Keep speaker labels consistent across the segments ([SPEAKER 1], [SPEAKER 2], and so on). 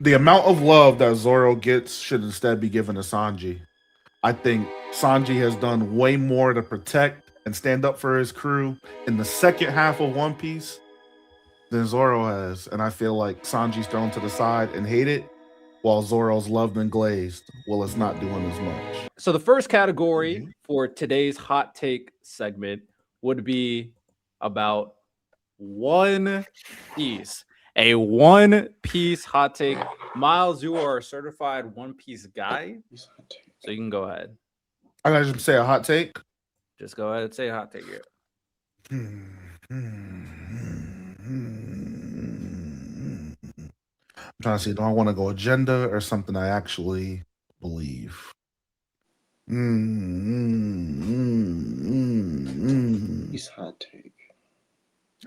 [SPEAKER 1] The amount of love that Zoro gets should instead be given to Sanji. I think Sanji has done way more to protect and stand up for his crew in the second half of One Piece than Zoro has. And I feel like Sanji's thrown to the side and hated, while Zoro's loved and glazed. Well, it's not doing as much.
[SPEAKER 2] So the first category for today's hot take segment would be about One Piece. A One Piece hot take. Miles, you are a certified One Piece guy, so you can go ahead.
[SPEAKER 1] I gotta just say a hot take.
[SPEAKER 2] Just go ahead and say a hot take here.
[SPEAKER 1] I'm trying to see, do I want to go agenda or something I actually believe?
[SPEAKER 3] He's hot take.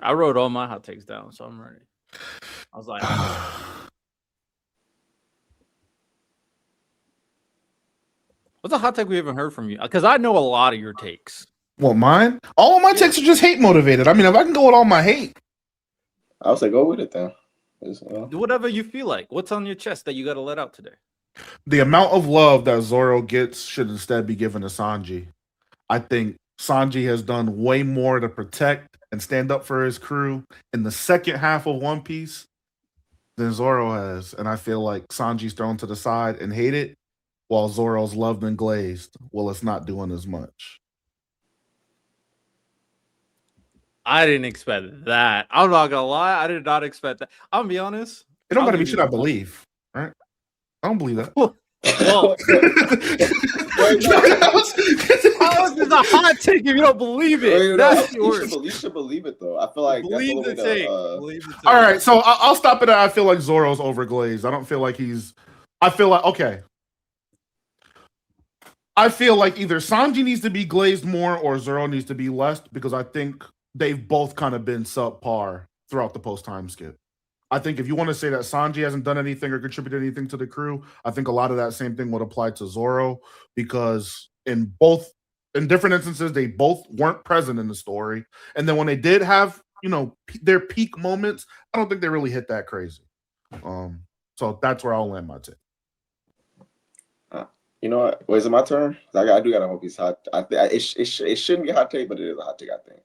[SPEAKER 2] I wrote all my hot takes down, so I'm ready. I was like, what's a hot take we haven't heard from you? Because I know a lot of your takes.
[SPEAKER 1] What, mine? All of my takes are just hate motivated. I mean, if I can go with all my hate,
[SPEAKER 3] I was like, go with it then.
[SPEAKER 2] Do whatever you feel like. What's on your chest that you got to let out today?
[SPEAKER 1] the amount of love that Zoro gets should instead be given to Sanji. I think Sanji has done way more to protect and stand up for his crew in the second half of One Piece than Zoro has. And I feel like Sanji's thrown to the side and hated, while Zoro's loved and glazed. Well, it's not doing as much.
[SPEAKER 2] I didn't expect that. I'm not gonna lie. I did not expect that. I'm gonna be honest.
[SPEAKER 1] It don't gotta be shit I believe, right? I don't believe that.
[SPEAKER 2] Well, how is this a hot take if you don't believe it?
[SPEAKER 3] You should believe it though. I feel like
[SPEAKER 2] believe the take.
[SPEAKER 1] All right, so I'll stop it at I feel like Zoro's overglazed. I don't feel like he's. I feel like okay. I feel like either Sanji needs to be glazed more or Zoro needs to be less, because I think they've both kind of been subpar throughout the post-time skip. I think if you want to say that Sanji hasn't done anything or contributed anything to the crew, I think a lot of that same thing would apply to Zoro, because in different instances, they both weren't present in the story. And then when they did have, their peak moments, I don't think they really hit that crazy. So that's where I'll land my take.
[SPEAKER 3] You know what? Is it my turn? I do got a One Piece hot. It shouldn't be a hot take, but it is a hot take, I think.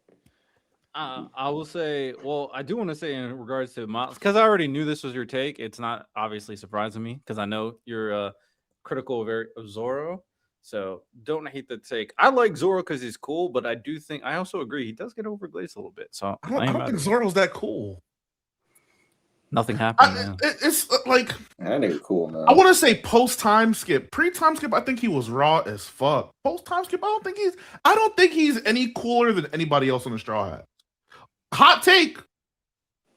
[SPEAKER 2] I will say, well, I do want to say in regards to Miles, because I already knew this was your take. It's not obviously surprising me because I know you're critical of Zoro. So don't hate the take. I like Zoro because he's cool, but I also agree he does get overglazed a little bit. So
[SPEAKER 1] I don't think Zoro's that cool.
[SPEAKER 2] Nothing happened.
[SPEAKER 1] It's like
[SPEAKER 3] that nigga cool, man.
[SPEAKER 1] I want to say post-time skip. Pre-time skip, I think he was raw as fuck. Post-time skip, I don't think he's any cooler than anybody else on the Straw Hat. Hot take.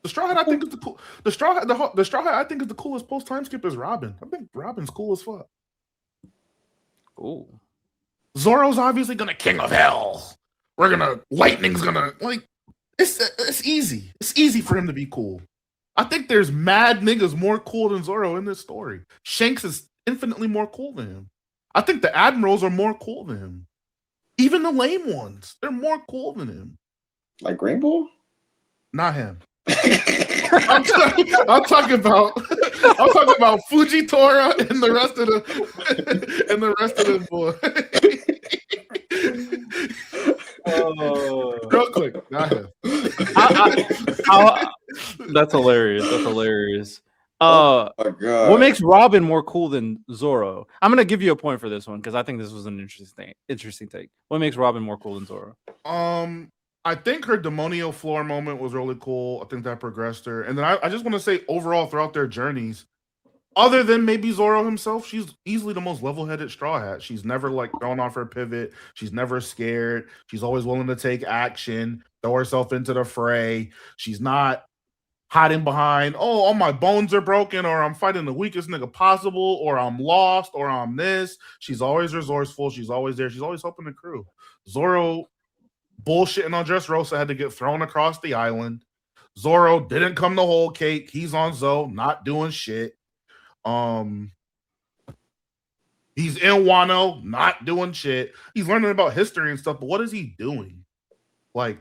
[SPEAKER 1] The Straw Hat I think is the cool. The Straw Hat I think is the coolest post-time skip is Robin. I think Robin's cool as fuck.
[SPEAKER 2] Ooh.
[SPEAKER 1] Zoro's obviously gonna King of Hell. Lightning's gonna it's easy. It's easy for him to be cool. I think there's mad niggas more cool than Zoro in this story. Shanks is infinitely more cool than him. I think the Admirals are more cool than him. Even the lame ones, they're more cool than him.
[SPEAKER 3] Like Green Bull?
[SPEAKER 1] Not him. I'm talking about Fujitora and the rest of the boy. Real quick, not him.
[SPEAKER 2] That's hilarious.
[SPEAKER 3] Oh my God.
[SPEAKER 2] What makes Robin more cool than Zoro? I'm gonna give you a point for this one because I think this was an interesting take. What makes Robin more cool than Zoro?
[SPEAKER 1] I think her demonio floor moment was really cool. I think that progressed her. And then I just want to say overall throughout their journeys, other than maybe Zoro himself, she's easily the most level-headed Straw Hat. She's never thrown off her pivot. She's never scared. She's always willing to take action, throw herself into the fray. She's not hiding behind, all my bones are broken, or I'm fighting the weakest nigga possible, or I'm lost, or I'm this. She's always resourceful. She's always there. She's always helping the crew. Zoro bullshitting on Dressrosa had to get thrown across the island. Zoro didn't come to Whole Cake. He's on Zo, not doing shit. He's in Wano, not doing shit. He's learning about history and stuff, but what is he doing? Like,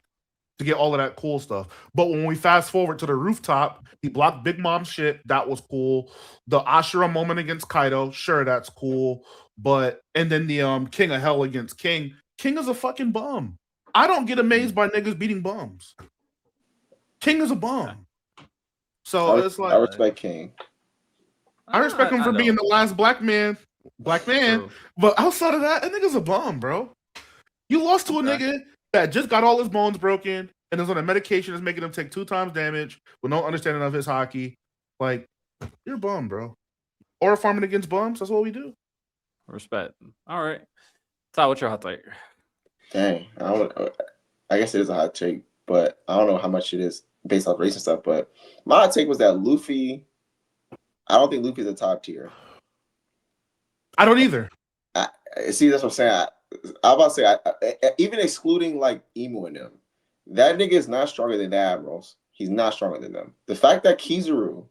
[SPEAKER 1] to get all of that cool stuff. But when we fast forward to the rooftop, he blocked Big Mom's shit. That was cool. The Ashura moment against Kaido, sure, that's cool. But and then the King of Hell against King. King is a fucking bum. I don't get amazed by niggas beating bums. King is a bum. So it's like
[SPEAKER 3] I respect King.
[SPEAKER 1] I respect him for being the last black man.
[SPEAKER 2] True.
[SPEAKER 1] But outside of that nigga's a bum, bro. You lost to a nigga that just got all his bones broken and is on a medication that's making him take 2 times damage with no understanding of his hockey. Like, you're a bum, bro. Or farming against bums, that's what we do.
[SPEAKER 2] Respect. All right. Ty, what's your hot take?
[SPEAKER 3] Dang, I guess it is a hot take, but I don't know how much it is based off race and stuff. But my hot take was that Luffy, I don't think Luffy's a top tier.
[SPEAKER 1] I don't either.
[SPEAKER 3] See, that's what I'm saying. I'm about to say, even excluding like Emu and them, that nigga is not stronger than the Admirals. He's not stronger than them. The fact that Kizaru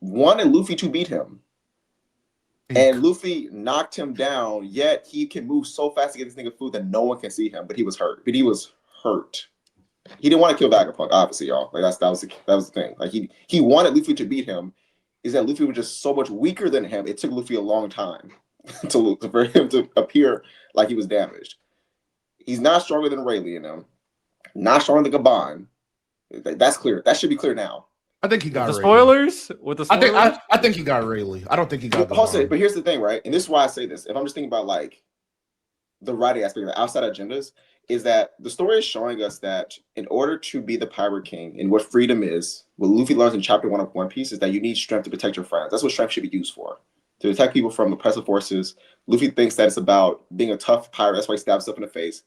[SPEAKER 3] wanted Luffy to beat him, and Luffy knocked him down, yet he can move so fast to get this nigga food that no one can see him. But he was hurt. He didn't want to kill Vagabond, obviously, y'all. Like that was the thing. Like he wanted Luffy to beat him. Is that Luffy was just so much weaker than him? It took Luffy a long time for him to appear like he was damaged. He's not stronger than Rayleigh and them. Not stronger than Gabon. That's clear. That should be clear now.
[SPEAKER 1] I think he got
[SPEAKER 2] the spoilers. With the spoilers,
[SPEAKER 1] I think he got Rayleigh. I don't think he got.
[SPEAKER 3] But here's the thing, right? And this is why I say this. If I'm just thinking about like the writing aspect of the outside agendas, is that the story is showing us that in order to be the Pirate King and what freedom is, what Luffy learns in Chapter 1 of One Piece is that you need strength to protect your friends. That's what strength should be used for. To protect people from oppressive forces. Luffy thinks that it's about being a tough pirate. That's why he stabs himself in the face.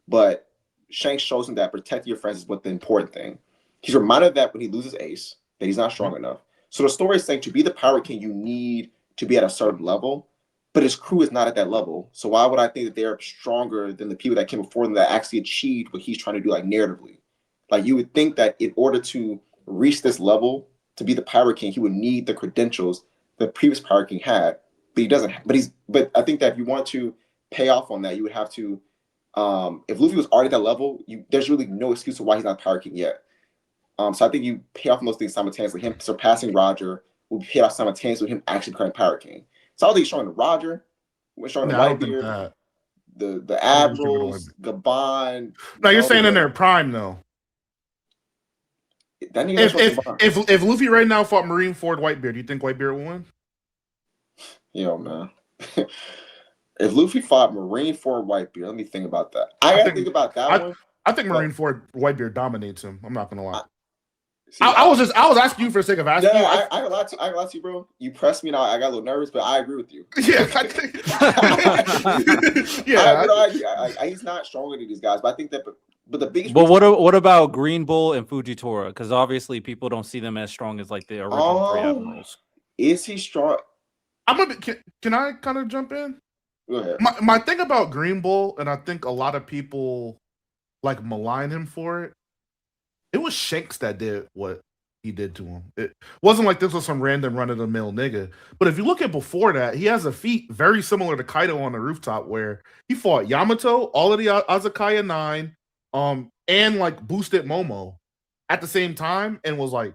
[SPEAKER 3] But Shanks shows him that protecting your friends is what the important thing. He's reminded of that when he loses Ace, that he's not strong enough. So the story is saying to be the Pirate King, you need to be at a certain level, but his crew is not at that level. So why would I think that they're stronger than the people that came before them that actually achieved what he's trying to do, like narratively? Like you would think that in order to reach this level, to be the Pirate King, he would need the credentials the previous Pirate King had, but he doesn't. But I think that if you want to pay off on that, you would have to. If Luffy was already at that level, there's really no excuse for why he's not Pirate King yet. So I think you pay off on those things simultaneously. Him surpassing Roger will be paid off simultaneously with him actually becoming Pirate King. So I think he's showing to Roger, we're showing to Whitebeard, the Admirals, Gabon.
[SPEAKER 1] No, you're saying in their prime though. If Luffy right now fought Marineford Whitebeard, do you think Whitebeard will win?
[SPEAKER 3] Yo, man. If Luffy fought Marineford Whitebeard, let me think about that. I gotta think about that one.
[SPEAKER 1] I think Marineford Whitebeard dominates him. I'm not gonna lie. I was asking you for the sake of asking you.
[SPEAKER 3] I got a lot to you, bro. You pressed me, and I got a little nervous, but I agree with you.
[SPEAKER 1] Yeah,
[SPEAKER 3] he's not stronger than these guys, but I think that. But the biggest.
[SPEAKER 2] But what about Green Bull and Fujitora? Because obviously people don't see them as strong as like the original 3 Admirals.
[SPEAKER 3] Is he strong?
[SPEAKER 1] Can I kind of jump in?
[SPEAKER 3] Go ahead.
[SPEAKER 1] My thing about Green Bull, and I think a lot of people like malign him for it. It was Shanks that did what he did to him. It wasn't like this was some random run-of-the-mill nigga. But if you look at before that, he has a feat very similar to Kaido on the rooftop where he fought Yamato, all of the Azakaya 9, and like boosted Momo at the same time and was like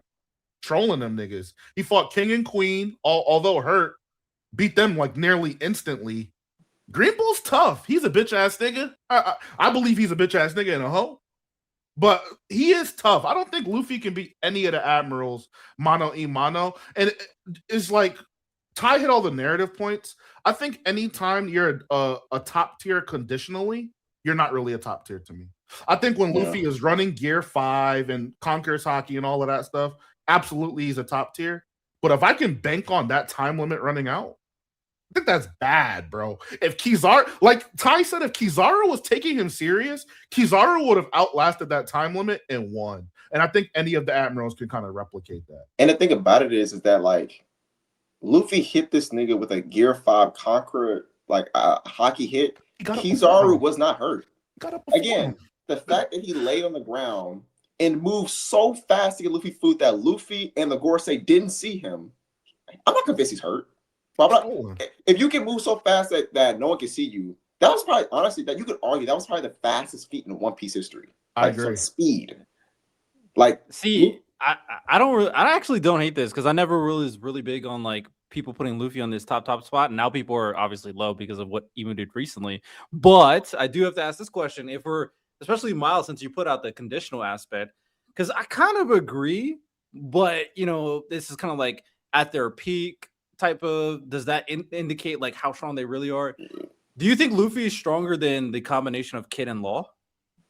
[SPEAKER 1] trolling them niggas. He fought King and Queen, although hurt, beat them like nearly instantly. Green Bull's tough. He's a bitch-ass nigga. I believe he's a bitch-ass nigga in a hoe. But he is tough. I don't think Luffy can beat any of the Admirals mano a mano. And it's like, Ty hit all the narrative points. I think anytime you're a top tier conditionally, you're not really a top tier to me. I think when Luffy is running Gear 5 and conquers Haki and all of that stuff, absolutely he's a top tier. But if I can bank on that time limit running out, I think that's bad, bro. If Kizaru, like Ty said, if Kizaru was taking him serious, Kizaru would have outlasted that time limit and won. And I think any of the Admirals can kind of replicate that.
[SPEAKER 3] And the thing about it is that like Luffy hit this nigga with a Gear 5 Conqueror, like a hockey hit. Kizaru was not hurt. Again, the fact that he laid on the ground and moved so fast to get Luffy food that Luffy and the Gorosei didn't see him, I'm not convinced he's hurt. But if you can move so fast that no one can see you, That was probably, honestly, that you could argue that was probably the fastest feat in One Piece history.
[SPEAKER 1] I
[SPEAKER 3] Like,
[SPEAKER 1] agree.
[SPEAKER 3] so speed. Like,
[SPEAKER 2] See, I don't really, I actually don't hate this because I never really was really big on like people putting Luffy on this top spot. And now people are obviously low because of what Emu did recently. But I do have to ask this question: if we're, especially Miles, since you put out the conditional aspect, because I kind of agree, but you know, this is kind of like at their peak type of. Does that indicate like how strong they really are? Do you think Luffy is stronger than the combination of Kid and Law?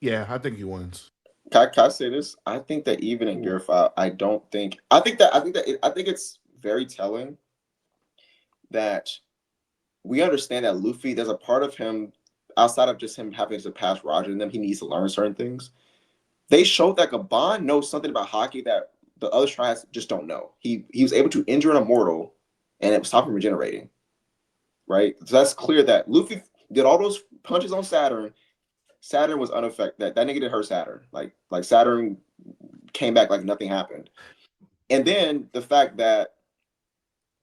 [SPEAKER 1] Yeah, I think he wins.
[SPEAKER 3] can I say this? I think that even in Gear 5, I think it's very telling that we understand that Luffy, there's a part of him outside of just him having to pass Roger and them, he needs to learn certain things. They showed that Gabon knows something about hockey that the other tribes just don't know. He was able to injure an immortal and it stopped him regenerating. Right? So that's clear that Luffy did all those punches on Saturn. Saturn was unaffected. That nigga did hurt Saturn. Like Saturn came back like nothing happened. And then the fact that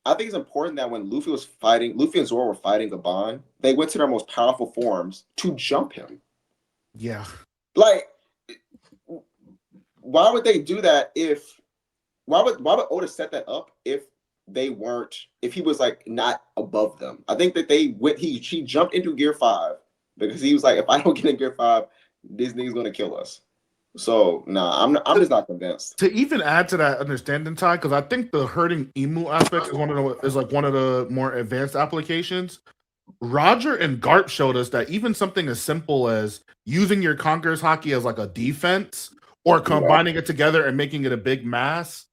[SPEAKER 3] I think it's important that when Luffy and Zoro were fighting Gabon, they went to their most powerful forms to jump him.
[SPEAKER 1] Yeah.
[SPEAKER 3] Like, why would they do that why would Oda set that up if he was like not above them? I think that he jumped into Gear 5 because he was like, if I don't get in Gear 5, this nigga's gonna kill us. So I'm just not convinced.
[SPEAKER 1] To even add to that understanding, Ty, because I think the hurting Emu aspect is one of the more advanced applications. Roger and Garp showed us that even something as simple as using your Conqueror's Haki as like a defense or combining it together and making it a big mass,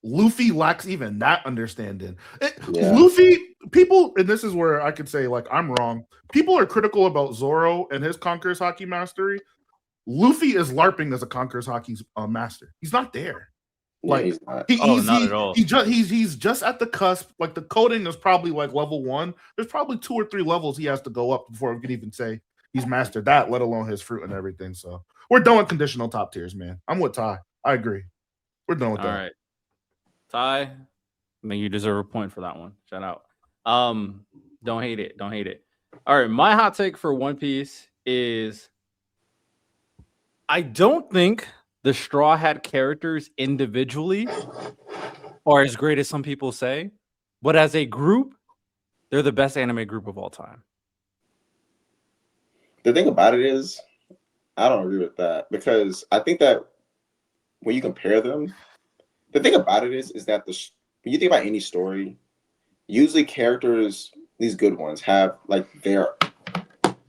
[SPEAKER 1] Luffy lacks even that understanding. Luffy, people, and this is where I could say, like, I'm wrong. People are critical about Zoro and his Conqueror's Haki mastery. Luffy is LARPing as a Conqueror's Haki master. He's not there. Like,
[SPEAKER 3] he's not.
[SPEAKER 2] Not at all.
[SPEAKER 1] He's just at the cusp. Like, the coding is probably like level 1. There's probably 2 or 3 levels he has to go up before we could even say he's mastered that, let alone his fruit and everything. So we're done with conditional top tiers, man. I'm with Ty. I agree. We're done with that.
[SPEAKER 2] All right. Ty, I think you deserve a point for that one. Shout out. Don't hate it. Don't hate it. All right. My hot take for One Piece is I don't think the Straw Hat characters individually are as great as some people say, but as a group, they're the best anime group of all time.
[SPEAKER 3] The thing about it is, I don't agree with that because I think that when you compare them, the thing about it is that when you think about any story, usually characters, these good ones, have like their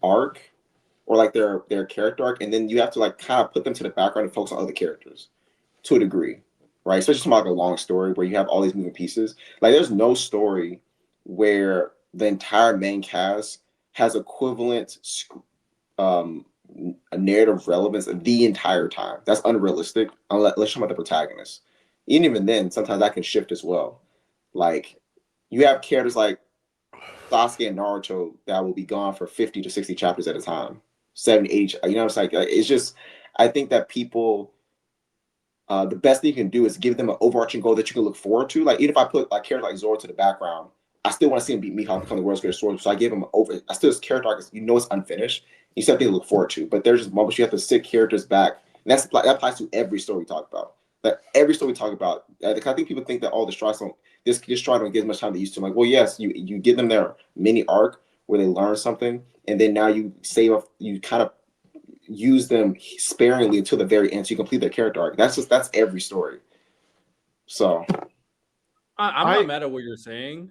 [SPEAKER 3] arc or like their character arc, and then you have to like kind of put them to the background and focus on other characters to a degree, right? Especially from like a long story where you have all these moving pieces. Like, there's no story where the entire main cast has equivalent a narrative relevance the entire time. That's unrealistic unless you're talking about the protagonist. Even then, sometimes that can shift as well. Like, you have characters like Sasuke and Naruto that will be gone for 50 to 60 chapters at a time. 70, 80, you know, it's just, I think that people, the best thing you can do is give them an overarching goal that you can look forward to. Like, even if I put like characters like Zoro to the background, I still want to see him beat Mihawk, become the world's greatest swordsman. So I give him I still, his character arc is, you know, it's unfinished. You still have to look forward to, but there's just moments you have to sit characters back. And that applies to every story we talk about. Like, every story we talk about, I think people think that all the Straws don't get as much time they used to. I'm like, well, yes, you give them their mini arc where they learn something, and then now you kind of use them sparingly until the very end so you complete their character arc. That's every story. So
[SPEAKER 2] I'm not mad at what you're saying.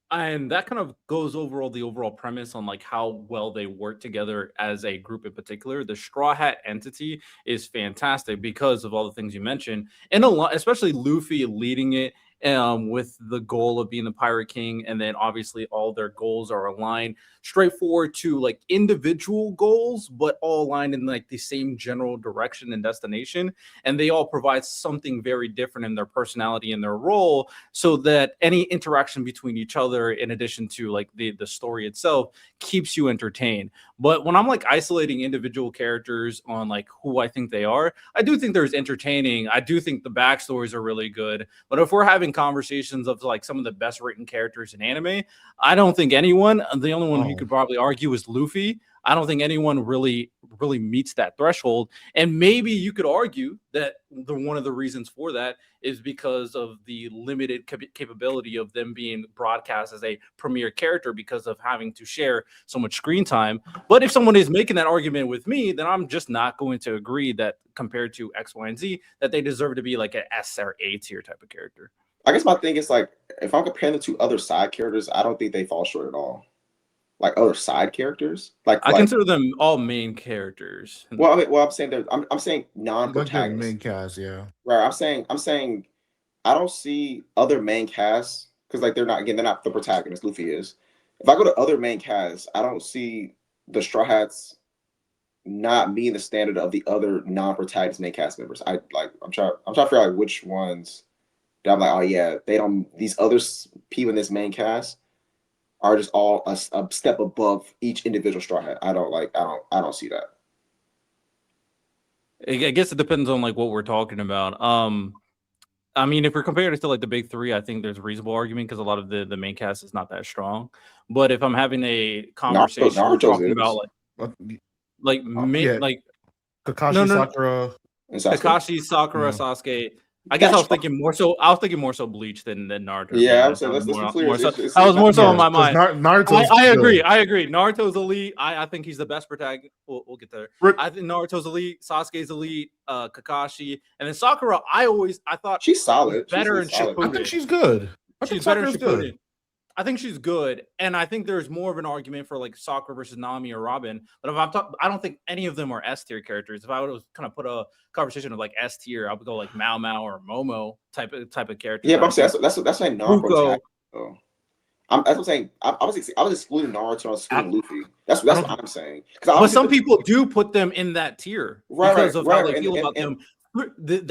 [SPEAKER 2] And that kind of goes over the overall premise on like how well they work together as a group in particular. The Straw Hat entity is fantastic because of all the things you mentioned, and a lot, especially Luffy leading it with the goal of being the Pirate King, and then obviously all their goals are aligned straightforward to like individual goals, but all aligned in like the same general direction and destination, and they all provide something very different in their personality and their role, so that any interaction between each other, in addition to like the story itself, keeps you entertained. But when I'm like isolating individual characters on like who I think they are, I do think there's entertaining. I do think the backstories are really good. But if we're having having conversations of like some of the best written characters in anime. I don't think anyone, the only one who could probably argue is Luffy. I don't think anyone really meets that threshold. And maybe you could argue that one of the reasons for that is because of the limited capability of them being broadcast as a premier character because of having to share so much screen time. But if someone is making that argument with me, then I'm just not going to agree that compared to X, Y, and Z, that they deserve to be like an S or A tier type of character.
[SPEAKER 3] I guess my thing is like, if I'm comparing them to other side characters, I don't think they fall short at all. Like other side characters,
[SPEAKER 2] I consider them all main characters.
[SPEAKER 3] Well, I'm saying I'm saying non-protagonists.
[SPEAKER 1] Main cast, yeah.
[SPEAKER 3] Right. I'm saying I don't see other main casts because like they're not the protagonist. Luffy is. If I go to other main casts, I don't see the Straw Hats not meeting the standard of the other non-protagonist main cast members. I'm trying to figure out like which ones that I'm like, oh yeah, they don't. These other people in this main cast are just all a step above each individual Straw Hat. I don't see that.
[SPEAKER 2] I guess it depends on like what we're talking about. I mean, if we're comparing it to like the big three, I think there's a reasonable argument because a lot of the main cast is not that strong. But if I'm having a conversation talking about like
[SPEAKER 1] Kakashi, Sakura,
[SPEAKER 2] Kakashi, Sakura, Sasuke. I guess I was thinking more so Bleach than Naruto.
[SPEAKER 3] Yeah, so let's be clear.
[SPEAKER 2] I was more so on my mind.
[SPEAKER 1] Naruto.
[SPEAKER 2] I agree. Naruto's elite. I think he's the best protagonist. We'll get there. I think Naruto's elite. Sasuke's elite. Kakashi, and then Sakura. I thought
[SPEAKER 3] she's solid.
[SPEAKER 2] Better in Shippuden.
[SPEAKER 1] I think she's good.
[SPEAKER 2] She's better in Shippuden. I think she's good, and I think there's more of an argument for like Sakura versus Nami or Robin. But if I don't think any of them are S tier characters. If I would kind of put a conversation of like S tier, I would go like Mao or Momo type of character.
[SPEAKER 3] Yeah, but I'm saying that's like non-protagonist. That's what I'm saying. I was excluding Naruto. I was excluding Luffy. That's what I'm saying.
[SPEAKER 2] But some people do put them in that tier because of how they feel about them.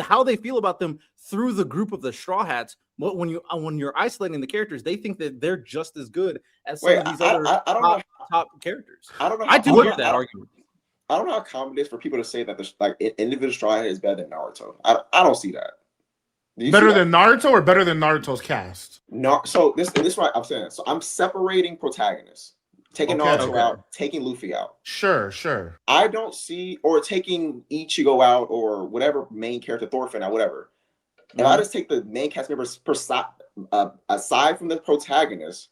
[SPEAKER 2] How they feel about them through the group of the Straw Hats. But when you're isolating the characters, they think that they're just as good as some of these other top characters.
[SPEAKER 3] I don't know.
[SPEAKER 2] I do hear that argument.
[SPEAKER 3] I don't know how common it is for people to say that like individual Straw Hat is better than Naruto. I don't see that.
[SPEAKER 1] Better than Naruto or better than Naruto's cast?
[SPEAKER 3] No. So this is what I'm saying. So I'm separating protagonists. Taking Naruto out, taking Luffy out.
[SPEAKER 1] Sure.
[SPEAKER 3] I don't see, or taking Ichigo out, or whatever main character, Thorfinn out, whatever. If I just take the main cast members aside from the protagonist,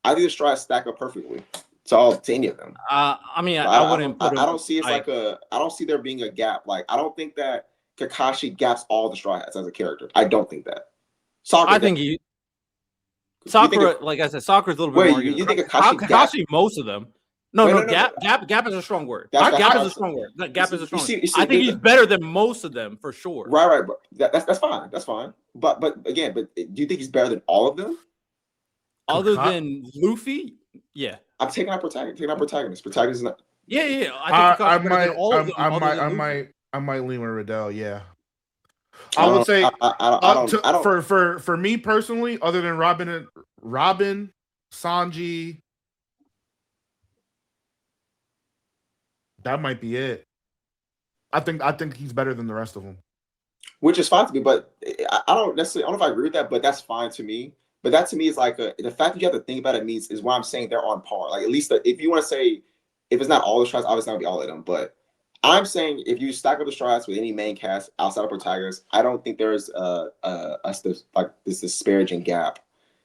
[SPEAKER 3] I think the Straw stack up perfectly to any of them.
[SPEAKER 2] I mean, I wouldn't.
[SPEAKER 3] I don't see I don't see there being a gap. Like I don't think that Kakashi gaps all the Straw Hats as a character. I don't think that.
[SPEAKER 2] Sakura, like I said, Sakura's a little bit more.
[SPEAKER 3] You think Kakashi
[SPEAKER 2] most of them? No. Gap is a strong word. Gap is a strong word. Gap is a strong word. I think he's better than most of them for sure.
[SPEAKER 3] Right. But that's fine. That's fine. But again, do you think he's better than all of them?
[SPEAKER 2] Other than Luffy, yeah.
[SPEAKER 3] I'm taking out protagonist. Protagonist is not.
[SPEAKER 2] Yeah.
[SPEAKER 1] I might lean with Riddell. Yeah. I would say for me personally, other than Robin, Sanji, that might be it. I think he's better than the rest of them,
[SPEAKER 3] which is fine to me. But I don't know if I agree with that. But that's fine to me. But that to me is like the fact that you have to think about it is why I'm saying they're on par. Like at least if you want to say if it's not all the Straws, obviously not be all of them, but. I'm saying if you stack up the Straws with any main cast outside of protagonists, I don't think there's this disparaging gap.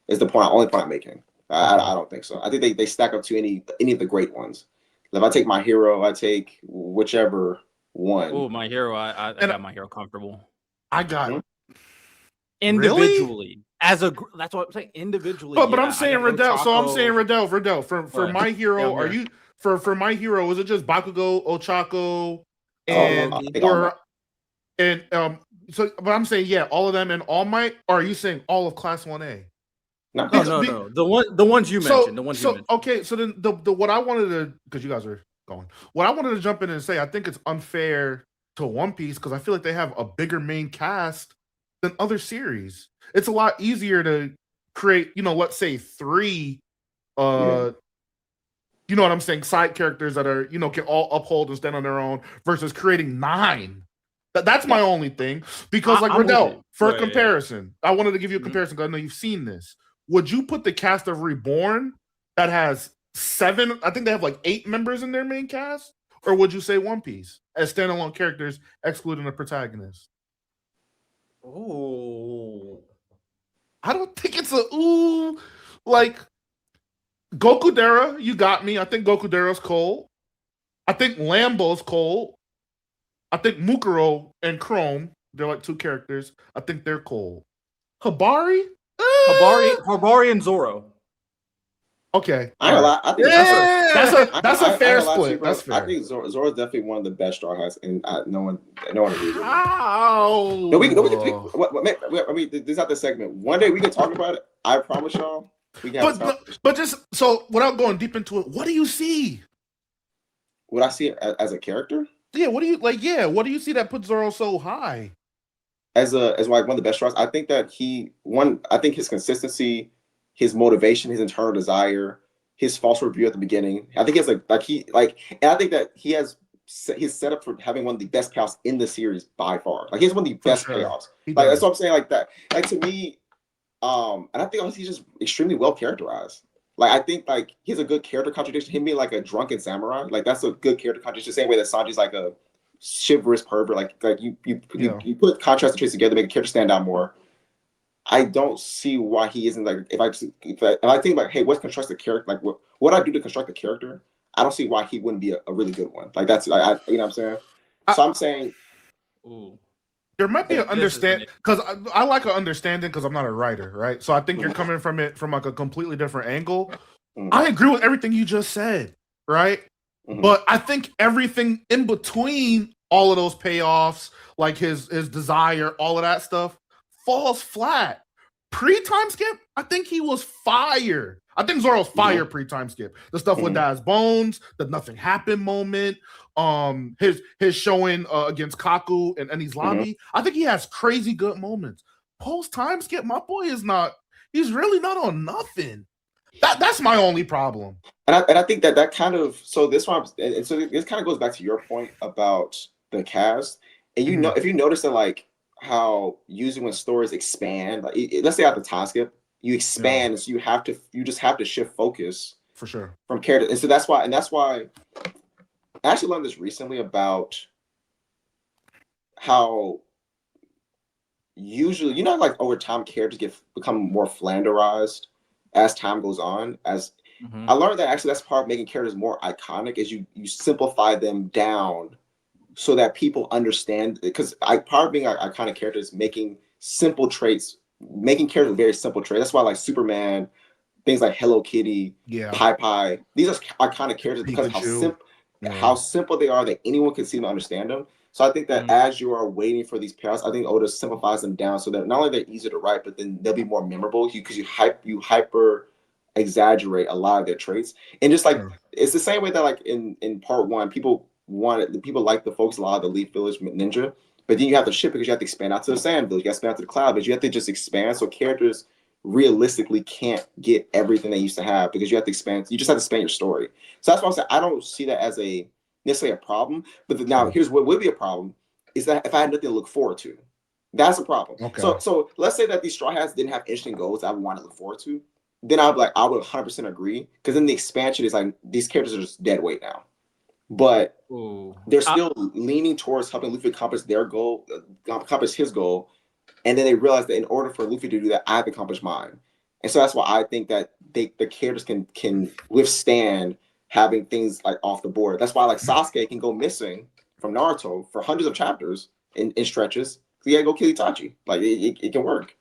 [SPEAKER 3] Is the only point I'm making. I don't think so. I think they stack up to any of the great ones. If I take My Hero, I take whichever one.
[SPEAKER 2] Oh, My Hero, I got My Hero comfortable.
[SPEAKER 1] I got
[SPEAKER 2] individually as a that's what I'm saying individually.
[SPEAKER 1] But I'm saying Riddell. So I'm saying Riddell for My Hero. Are you? For My Hero, is it just Bakugo, Ochako, so? But I'm saying all of them and All Might. Or are you saying all of Class 1A?
[SPEAKER 2] No. The ones you mentioned.
[SPEAKER 1] Okay, so then the what I wanted to, because you guys are going, what I wanted to jump in and say, I think it's unfair to One Piece because I feel like they have a bigger main cast than other series. It's a lot easier to create, let's say 3 you know what I'm saying, side characters that are, can all uphold and stand on their own versus creating 9 That's my only thing. Because like
[SPEAKER 2] I'm with
[SPEAKER 1] Riddell,
[SPEAKER 2] you.
[SPEAKER 1] for
[SPEAKER 2] Yeah.
[SPEAKER 1] comparison, I wanted to give you a
[SPEAKER 2] Mhm.
[SPEAKER 1] comparison because I know you've seen this. Would you put the cast of Reborn that has 7? I think they have like 8 members in their main cast, or would you say One Piece as standalone characters, excluding the protagonist?
[SPEAKER 2] Ooh.
[SPEAKER 1] I don't think it's a ooh. Like Gokudera, you got me. I think Gokudera's cold. I think Lambo's cold. I think Mukuro and Chrome, they're like 2 characters. I think they're cold. Habari?
[SPEAKER 2] Habari and Zoro.
[SPEAKER 1] Okay.
[SPEAKER 3] I ain't gonna lie. I think
[SPEAKER 1] That's a
[SPEAKER 3] I ain't
[SPEAKER 1] fair
[SPEAKER 3] gonna lie to you,
[SPEAKER 1] split.
[SPEAKER 3] bro.
[SPEAKER 1] That's
[SPEAKER 3] I
[SPEAKER 1] fair.
[SPEAKER 3] think Zoro's definitely one of the best Straw Hats, and no one agrees with me.
[SPEAKER 1] How?
[SPEAKER 3] No, I mean, this is not the segment. One day we can talk about it. I promise y'all, we can have this conversation.
[SPEAKER 1] But just so without going deep into it, what do you see?
[SPEAKER 3] Would I see it as a character?
[SPEAKER 1] Yeah, what do you like? Yeah, what do you see that puts Zoro so high?
[SPEAKER 3] As like one of the best Straws, I think that I think his consistency, his motivation, his internal desire, his false review at the beginning. I think he has and I think that he's set up for having one of the best payoffs in the series by far. Like he has one of the best payoffs. Like that's what I'm saying. Like that. Like to me, and I think he's just extremely well characterized. Like I think like he has a good character contradiction. Him being like a drunken samurai, like that's a good character contradiction. The same way that Sanji's like a chivalrous pervert. Like you put contrast and traits together, make a character stand out more. I don't see why he isn't like if I think like, hey, what's construct the character? Like what I do to construct the character? I don't see why he wouldn't be a really good one. Like that's you know what I'm saying. So I'm saying,
[SPEAKER 2] ooh.
[SPEAKER 1] There might be an understand because I like an understanding because I'm not a writer, right? So I think you're coming from it from like a completely different angle. I agree with everything you just said, right? But I think everything in between all of those payoffs, like his desire, all of that stuff, falls flat. Pre-time skip, I think he was fire. I think Zoro's fire pre-time skip. The stuff with Dad's bones, the nothing happened moment, his showing against Kaku and Eni's lobby. I think he has crazy good moments. Post-time skip, my boy is not. He's really not on nothing. That's my only problem.
[SPEAKER 3] And I think that kind of so this one and so this kind of goes back to your point about the cast. And you know if you notice that like how usually when stories expand, like let's say after time skip, you expand, so you just have to shift focus
[SPEAKER 1] for sure
[SPEAKER 3] from character. And so that's why I actually learned this recently about how usually like over time characters become more flanderized as time goes on. I learned that actually that's part of making characters more iconic is you simplify them down so that people understand, because part of being an iconic character is making simple traits, making characters very simple traits. That's why like Superman, things like Hello Kitty, Pie, these are iconic characters because of how simple they are that anyone can see them and understand them. So I think that as you are waiting for these payoffs, I think Oda simplifies them down so that not only they're easier to write, but then they'll be more memorable because you hyper exaggerate a lot of their traits. And just like it's the same way that like in part 1, people like to focus a lot of the Leaf Village ninja, but then you have to shift because you have to expand out to the Sand Village, you have to expand out to the Cloud Village, you have to just expand so characters realistically can't get everything they used to have because you have to expand. You just have to expand your story. So that's why I'm saying I don't see that as necessarily a problem. But now here's what would be a problem is that if I had nothing to look forward to, that's a problem. So let's say that these Straw Hats didn't have interesting goals I would want to look forward to. Then I would 100% agree because then the expansion is like these characters are just dead weight now. But they're still leaning towards helping Luffy accomplish their goal, accomplish his goal. And then they realize that in order for Luffy to do that, I have to accomplish mine. And so that's why I think that the characters can withstand having things like off the board. That's why like Sasuke can go missing from Naruto for hundreds of chapters in stretches. He had to go kill Itachi. Like it can work.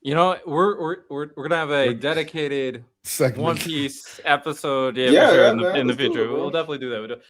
[SPEAKER 2] You know, we're gonna have a dedicated
[SPEAKER 1] segment.
[SPEAKER 2] One Piece episode,
[SPEAKER 3] Yeah,
[SPEAKER 2] in the future. We'll definitely do that.